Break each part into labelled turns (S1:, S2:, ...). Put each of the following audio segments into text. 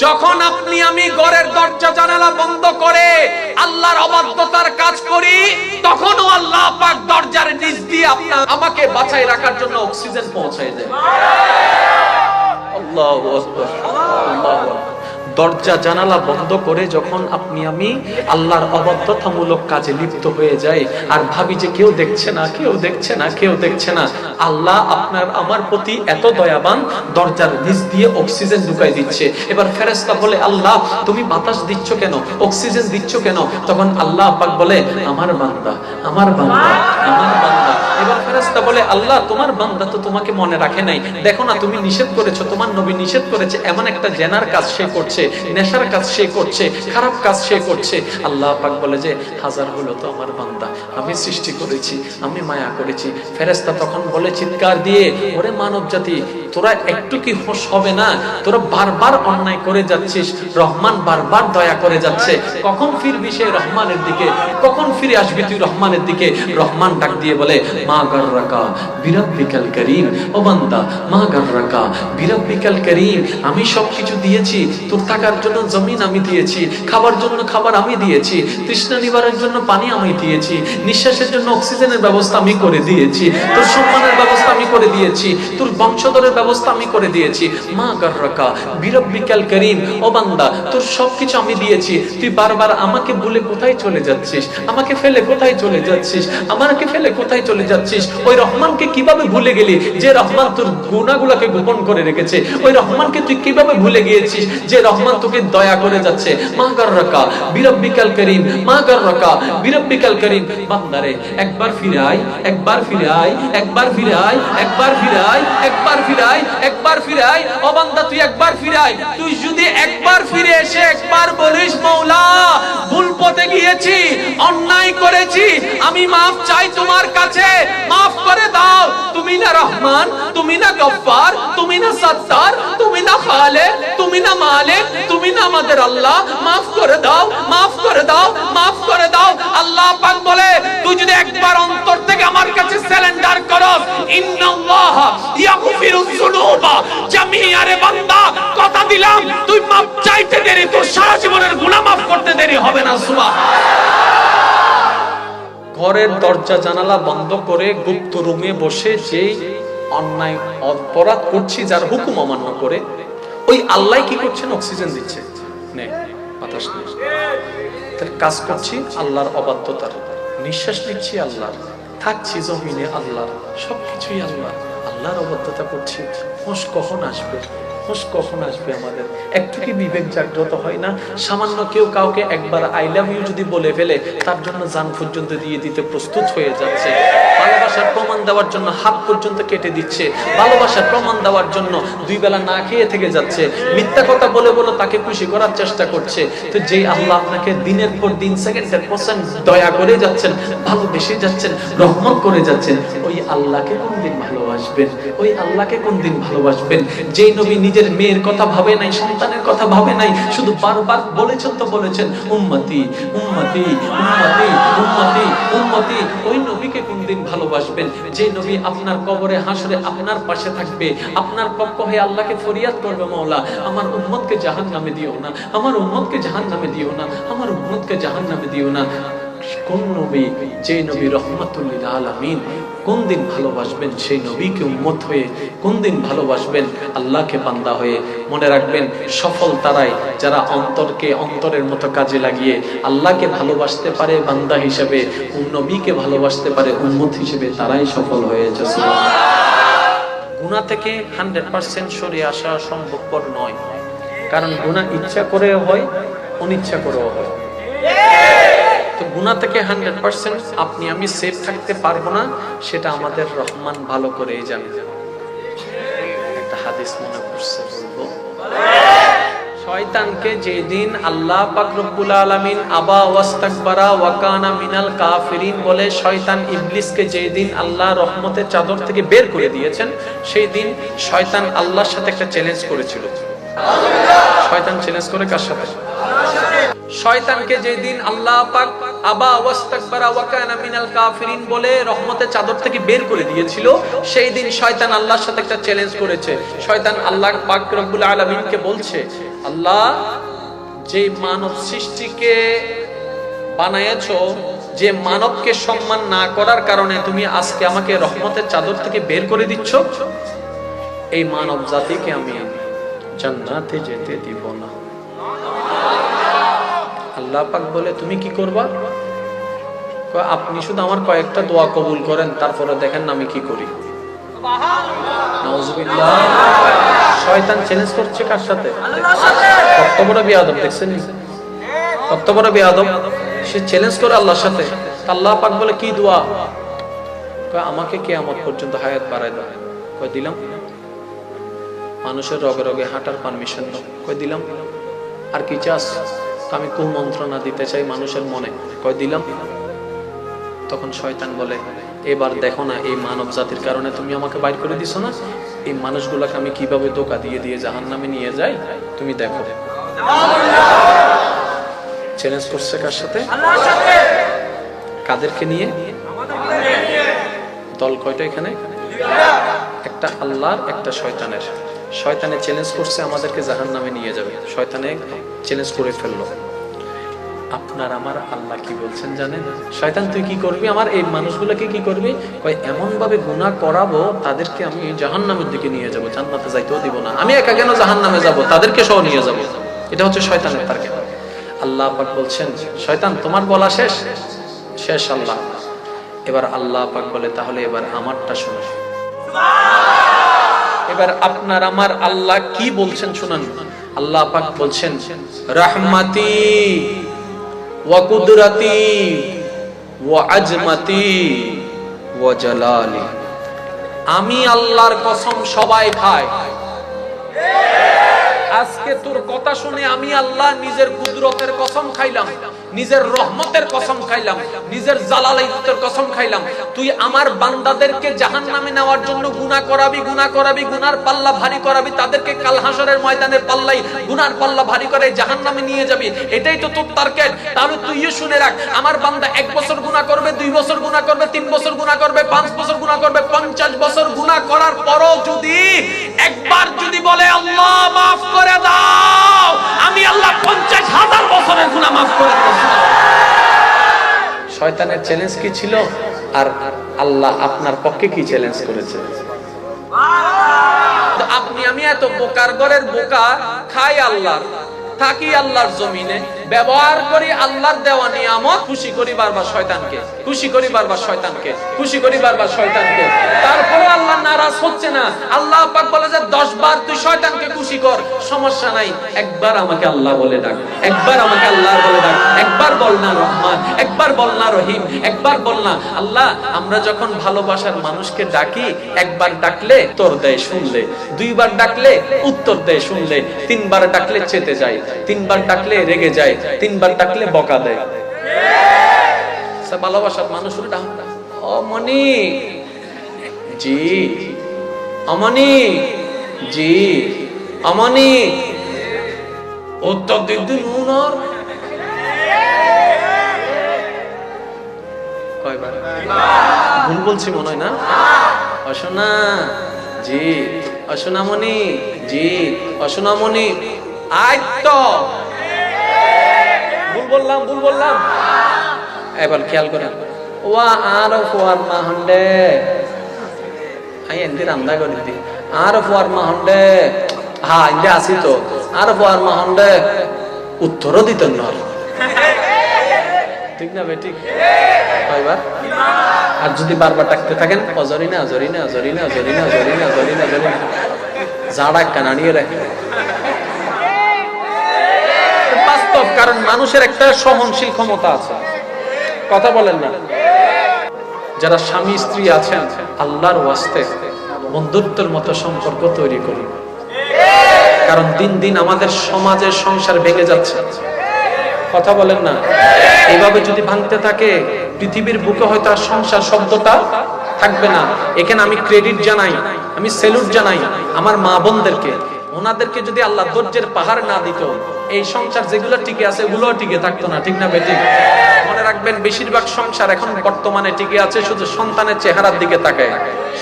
S1: যখন আপনি আমি ঘরের দরজা জানালা বন্ধ করে আল্লাহর অবাধ্যতার কাজ করি, তখনও আল্লাহ পাক দরজার নিচ দিয়ে আমাকে বাঁচাই রাখার জন্য অক্সিজেন পৌঁছায় দেয়। আল্লাহু আকবার, আল্লাহু আকবার। দরজা জানালা বন্ধ করে যখন আপনি আমি আল্লাহর অবাধ্যতামূলক কাজে লিপ্ত হয়ে যাই আর ভাবি যে কেউ দেখছে না, কেউ দেখছে না, কেউ দেখছে না, আল্লাহ আপনার আমার প্রতি এত দয়াবান, দরজার নিচ দিয়ে অক্সিজেন ঢুকাই দিচ্ছে। এবার ফেরেশতা বলে, আল্লাহ তুমি বাতাস দিচ্ছ কেন, অক্সিজেন দিচ্ছ কেন? তখন আল্লাহ পাক বলে, আমার বান্দা, আমার বান্দা, আমার বান্দা। এবার ফেরেশতা বলে, আল্লাহ তোমার বান্দা তো তোমাকে মনে রাখে নাই, দেখো না তুমি নিষেধ করেছো, তোমার নবী নিষেধ করেছে, এমন একটা জেনার কাজ সে করছে, নেশার কাজ সে করছে, খারাপ কাজ সে করছে। আল্লাহ পাক বলে যে হাজার হলো তো আমার বান্দা, আমি সৃষ্টি করেছি, আমি মায়া করেছি। ফেরেশতা তখন বলে চিৎকার দিয়ে, ওরে মানব জাতি, তোরা একটু কি হোশ হবে না? তোরা বারবার অন্যায় করে যাচ্ছিস, রহমান বারবার দয়া করে যাচ্ছে, কখন ফিরবি সেই রহমানের দিকে, কখন ফিরে আসবি তুই রহমানের দিকে? রহমান ডাক দিয়ে বলে, মা গাররাকা বিরাব্বিকাল করিম, ও বান্দা মা গাররাকা বিরাব্বিকাল করিম, আমি সবকিছু দিয়েছি, তোর থাকার জন্য জমিন আমি দিয়েছি, খাবার জন্য খাবার আমি দিয়েছি, তৃষ্ণা নিবারণের জন্য পানি আমি দিয়েছি, নিঃশ্বাসের জন্য অক্সিজেনের ব্যবস্থা আমি করে দিয়েছি, তোর সম্মানের ব্যবস্থা আমি করে দিয়েছি, তোর বংশধরের ব্যবস্থা আমি করে দিয়েছি। মা গাররাকা বিরাব্বিকাল করিম, ও বান্দা তোর সবকিছু আমি দিয়েছি, তুই বারবার আমাকে ভুলে কোথায় চলে যাচ্ছিস, আমাকে ফেলে কোথায় চলে যাচ্ছিস, আমাকে ফেলে কোথায় চলে যাচ্ছিস? ওই রহমানকে কিভাবে ভুলে গেলি যে রহমান তোর গুনাহগুলোকে গোপন করে রেখেছে? ওই রহমানকে তুই কিভাবে ভুলে গিয়েছিস যে রহমান তোকে দয়া করে যাচ্ছে? মা গাররাকা বিরাব্বিকাল করিম, মা গাররাকা বিরাব্বিকাল করিম। বান্দারে একবার ফিরে আয়, একবার ফিরে আয়, একবার ফিরে আয়, একবার ফিরে আয়, একবার ফিরে আয়, একবার ফিরে আয়। ও বান্দা তুই একবার ফিরে আয়, তুই যদি একবার ফিরে এসে একবার বলিস, মওলা ভুল পথে গিয়েছি, অন্যায় করেছি, আমি মাফ চাই তোমার কাছে, মাফ করে দাও। তুমি না রহমান, তুমি না গফফার, তুমি না সত্তার, তুমি না খালেক, তুমি না মালিক, তুমি না আমাদের আল্লাহ, মাফ করে দাও, মাফ করে দাও, মাফ করে দাও। আল্লাহ পাক বলে, তুই যদি একবার অন্তর থেকে আমার কাছে সারেন্ডার করস, ইন্নাল্লাহ ইয়াগফিরুয যুনুবা জামিআ। রে বান্দা কথা দিলাম, তুই মাফ চাইতে দেরি, তোর সারা জীবনের গুনাহ মাফ করতে দেরি হবে না। সুবহানাল্লাহ। ঘরের দরজা জানালা বন্ধ করে গুপ্ত রুমে বসে যে অন্যায় অপরাধ করছি, যার হুকুম অমান্য করে, ওই আল্লাহ কি করছেন? অক্সিজেন দিচ্ছে, নে বাতাস নে। তাহলে কাজ করছি আল্লাহর অবাধ্যতার, নিঃশ্বাস নিচ্ছি আল্লাহর, থাকছি জমিনে আল্লাহর, সবকিছুই আল্লাহ, আল্লাহর অবাধ্যতা করছি। হোশ কখন আসবে? হোশ কখন আসবে আমাদের? একটু কি বিবেক জাগ্রত হয় না? সামান্য কেউ কাউকে একবার আই লাভ ইউ যদি বলে ফেলে, তার জন্য জান পর্যন্ত দিয়ে দিতে প্রস্তুত হয়ে যাচ্ছে, ভালোবাসার প্রমাণ দেওয়ার জন্য হাত পর্যন্ত কেটে দিচ্ছে, ভালোবাসার প্রমাণ দেওয়ার জন্য দুই বেলা না খেয়ে থেকে যাচ্ছে, মিথ্যা কথা বলে বলে তাকে খুশি করার চেষ্টা করছে। তো যে আল্লাহ আপনাকে দিনের পর দিন, সেকেন্ডের পর সেকেন্ড দয়া করে যাচ্ছেন, ভালোবেসে যাচ্ছেন, রহমত করে যাচ্ছেন, ওই আল্লাহকে কোন দিন ভালোবাসবেন? ওই আল্লাহকে কোন দিন ভালোবাসবেন? যে নবী নিজের মেয়ের কথা ভাবে নাই, সন্তানের কথা ভাবে নাই, শুধু বারবার বলেছেন তো বলেছেন উম্মতি উম্মতি উম্মতি উম্মতি উম্মতি, ওই নবীকে কোন দিন ভালোবাসবেন? যে নবী আপনার কবরে হাসরে আপনার পাশে থাকবে, আপনার পক্ষ হয়ে আল্লাহকে ফরিয়াদ করবে, মাওলা আমার উম্মতকে জাহান্নামে দিও না, আমার উম্মতকে জাহান্নামে দিও না, আমার উম্মতকে জাহান্নামে দিও না। কোন নবী? যে নবী রহমাতুল লিল আলামিন। কোন দিন ভালোবাসবেন সেই নবীকে উম্মত হয়ে? কোন দিন ভালোবাসবেন আল্লাহকে বান্দা হয়ে? মনে রাখবেন, সফল তারাই যারা অন্তরকে অন্তরের মতো কাজে লাগিয়ে আল্লাহকে ভালোবাসতে পারে বান্দা হিসেবে, নবীকে ভালোবাসতে পারে উম্মত হিসেবে, তারাই সফল হয়েছে। গুনাহ থেকে 100% সরে আসা সম্ভবপর নয়, কারণ গুনাহ ইচ্ছা করেও হয়, অনিচ্ছা করেও হয়। তো গুনাহ থেকে 100% আপনি আমি সেফ থাকতে পারবো না, সেটা আমাদের রহমান ভালো করেই জানে। একটা হাদিস মনে পড়ছে, বলবো। শয়তানকে যেদিন আল্লাহ পাক রব্বুল আলামিন আবা ওয়াস্তাকবারা ওয়া কানা মিনাল কাফিরিন বলে শয়তান ইবলিসকে যেদিন আল্লাহ রহমতের চাদর থেকে বের করে দিয়েছেন, সেই দিন শয়তান আল্লাহর সাথে একটা চ্যালেঞ্জ করেছিল। শয়তান চ্যালেঞ্জ করে কার সাথে? শয়তানকে যেদিন আল্লাহ পাক আবা ওয়াস্তাকবারা ওয়া কানা মিনাল কাফিরিন বলে রহমতের চাদর থেকে বের করে দিয়েছিল, সেই দিন শয়তান আল্লাহর সাথে একটা চ্যালেঞ্জ করেছে। শয়তান আল্লাহ পাক রব্বুল আলামিনকে বলছে, আল্লাহ যে মানব সৃষ্টিকে বানায়েছো, যে মানবকে সম্মান না করার কারণে তুমি আজকে আমাকে রহমতের চাদর থেকে বের করে দিচ্ছ, এই মানব জাতিকে আমি জান্নাতে যেতে দিব না। আল্লাহ পাক বলে তুমি কি করবা? আপনি শুধু আমার কয়েকটা দোয়া কবুল করেন, তারপরে দেখেন আমি কি করি। নাউজুবিল্লাহ। শয়তান চ্যালেঞ্জ করছে কার সাথে? কত বড় বেয়াদব দেখছেন, কত বড় বেয়াদব। সে চ্যালেঞ্জ করে আল্লাহর সাথে। আল্লাহ পাক বলে কি দোয়া? আমাকে কিয়ামত পর্যন্ত হায়াত বাড়ায় দাও। কই দিলাম। মানুষের রগে রগে হাঁটার পারমিশন দাও। কই দিলাম। আর কি চাস? আমি কুমন্ত্রণা দিতে চাই মানুষের মনে। কই দিলাম। তখন শয়তান বলে, এবার দেখো না, এই মানব জাতির কারণে তুমি আমাকে বাইর করে দিছো না, এই মানুষগুলোকে আমি কিভাবে ধোঁকা দিয়ে দিয়ে জাহান্নামে নিয়ে যাই, তুমি দেখো। চ্যালেঞ্জ করছে কার সাথে? আল্লাহর সাথে। কাদেরকে নিয়ে? দল কয়টা এখানে? একটা আল্লাহর, একটা শয়তানের। শয়তানে চ্যালেঞ্জ করছে আমাদেরকে জাহান্নামে নিয়ে যাবে। শয়তানে চ্যালেঞ্জ করে ফেললো। আপনার আমার আল্লাহ কি বলছেন জানেন? শয়তান তুই কি করবি? আমার এই মানুষগুলোকে কি করবি? কয় এমন ভাবে গুনাহ করাবো তাদেরকে আমি জাহান্নামের দিকে নিয়ে যাব, জান্নাতে যাইতেও দিব না। আমি একা কেন জাহান্নামে যাব? তাদেরকে সহ নিয়ে যাব। এটা হচ্ছে শয়তানের টার্গেট। আল্লাহ পাক বলছেন, শয়তান তোমার বলা শেষ? শেষ আল্লাহ। এবার আল্লাহ পাক বলে, তাহলে এবার আমারটা শোনো। এবার আপনার আমার আল্লাহ কি বলছেন শুনুন। আল্লাহ পাক বলছেন, রাহমাতি ওয়া কুদরাতি ওয়া আজমাতি ওয়া জালালি। আমি আল্লাহর কসম সবাই খায়। আজকে তোর কথা শুনে আমি আল্লাহ নিজের কুদরতের কসম খাইলাম, নিজের রহমতের কসম খাইলাম, নিজের জালালাইতের কসম খাইলাম। তুই আমার বান্দাদেরকে জাহান্নামে নেওয়ার জন্য গুনাহ করাবি, গুনাহ করাবি, গুনার পাল্লা ভারী করাবি, তাদেরকে কাল হাসরের ময়দানে পাল্লাই গুনার পাল্লা ভারী করে জাহান্নামে নিয়ে যাবি। এটাই তো তোর টার্গেট। তাহলে তুইও শুনে রাখ, আমার বান্দা 1 বছর গুনাহ করবে, 2 বছর গুনাহ করবে, 3 বছর গুনাহ করবে, 5 বছর গুনাহ করবে, 50 বছর গুনাহ করার পরও যদি একবার যদি বলে আল্লাহ মাফ করে দাও, আমি আল্লাহ 50,000 বছরের গুনাহ মাফ করে দেব। শয়তানের চ্যালেঞ্জ কি ছিল, আর আল্লাহ আপনার পক্ষে কি চ্যালেঞ্জ করেছে? আপনি আমি এত বোকার ঘরের বোকা, খাই আল্লাহর, থাকি আল্লাহর জমিনে, ব্যবহার করি আল্লাহর দেওয়া নিয়ামত, খুশি করি বারবার শয়তানকে, খুশি করি বারবার শয়তানকে, খুশি করি বারবার শয়তানকে। তারপরে আল্লাহ নারাজ হচ্ছে না। আল্লাহ পাক বলে যে 10 বার তুই শয়তানকে খুশি কর, সমস্যা নাই, একবার আমাকে আল্লাহ বলে ডাক, একবার আমাকে আল্লাহ বলে ডাক, একবার বল না রহমান, একবার বল না রহিম, একবার বল না আল্লাহ। আমরা যখন ভালোবাসার মানুষকে ডাকি, একবার ডাকলে উত্তর দেয় শুনলে, 2 বার ডাকলে উত্তর দেয় শুনলে, 3 বার ডাকলে চেতে যায়, 3 বার ডাকলে রেগে যায়, 3 বার ডাকলে বকা দেয়। ভালোবাসার মানুষ ও মনি জি, অমনি জি, অমনি উত্তর দিদি নুনর কয়বার ভুল বলছি মনে হয় না? অসোনা জি, অসোনামণি জি, অসোনামণি আই তো ভুল বললাম, ভুল বললাম। এবার খেয়াল করেন, ওয়া আর ফোয়ার মাহন্ডে আই এন্দি রান্দা করে দি আর ফোয়ার মাহন্ডে, হ্যাঁ এন্দি আসি তো আর ফোয়ার মাহন্ডে উত্তরও দিত না, ঠিক না বেঠিক? কয়বার? আর যদি বারবার ডাকতে থাকেন অজরিনা অজরিনা অজরিনা অজরিনা অজরিনা অজরিনা অজরিনা, জাড়া কানাড়িয়ে রাখে। বাস্তব, কারণ মানুষের একটা সহনশীল ক্ষমতা আছে। কথা বলেন না? যারা স্বামী স্ত্রী আছেন, আল্লাহর ওয়াস্তে বন্ধুত্বের মতো সম্পর্ক তৈরি করুন, কারণ দিন দিন আমাদের সমাজের সংসার ভেঙে যাচ্ছে। কথা বলেন না? এইভাবে যদি ভাঙতে থাকে, পৃথিবীর বুকে হয়তো আর সংসার শব্দটা থাকবে না। এখানে আমি ক্রেডিট জানাই, আমি স্যালুট জানাই আমার মা বোনদেরকে। ওনাদেরকে যদি আল্লাহ ধৈর্যের পাহাড় না দিত, এই সংসার যেগুলো টিকে আছে ওগুলোও টিকে থাকতো না, ঠিক না বেঠিক? মনে রাখবেন, বেশিরভাগ সংসার এখন বর্তমানে টিকে আছে শুধু সন্তানের চেহারার দিকে তাকায়।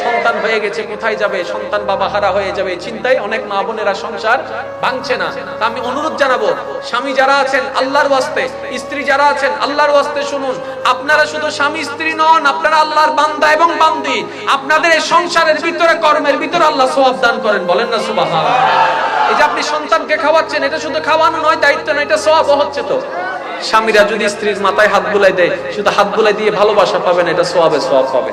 S1: সন্তান হয়ে গেছে, কোথায় যাবে, সন্তান বাবা হারা হয়ে যাবে, চিন্তায় অনেক মা বোনেরা সংসার ভাঙছে না। তা আমি অনুরোধ জানাবো, স্বামী যারা আছেন আল্লাহর ওয়াস্তে, স্ত্রী যারা আছেন আল্লাহর ওয়াস্তে শুনুন, আপনারা শুধু স্বামী স্ত্রী নন, আপনারা আল্লাহর বান্দা এবং বান্দি। আপনাদের এই সংসারের ভিতরে, কর্মের ভিতরে আল্লাহ সওয়াব দান করেন, বলেন না সুবহানাল্লাহ। এই যে আপনি সন্তানকে খাওয়াচ্ছেন, এটা শুধু খাওয়ানো নয়, দায়িত্ব নয়, এটা সওয়াবও হচ্ছে। তো স্বামীরা যদি স্ত্রীর মাথায় হাত বুলাই দেয়, শুধু হাত বুলাই দিয়ে ভালোবাসা পাবেন, এটা সওয়াবে সওয়াব পাবে।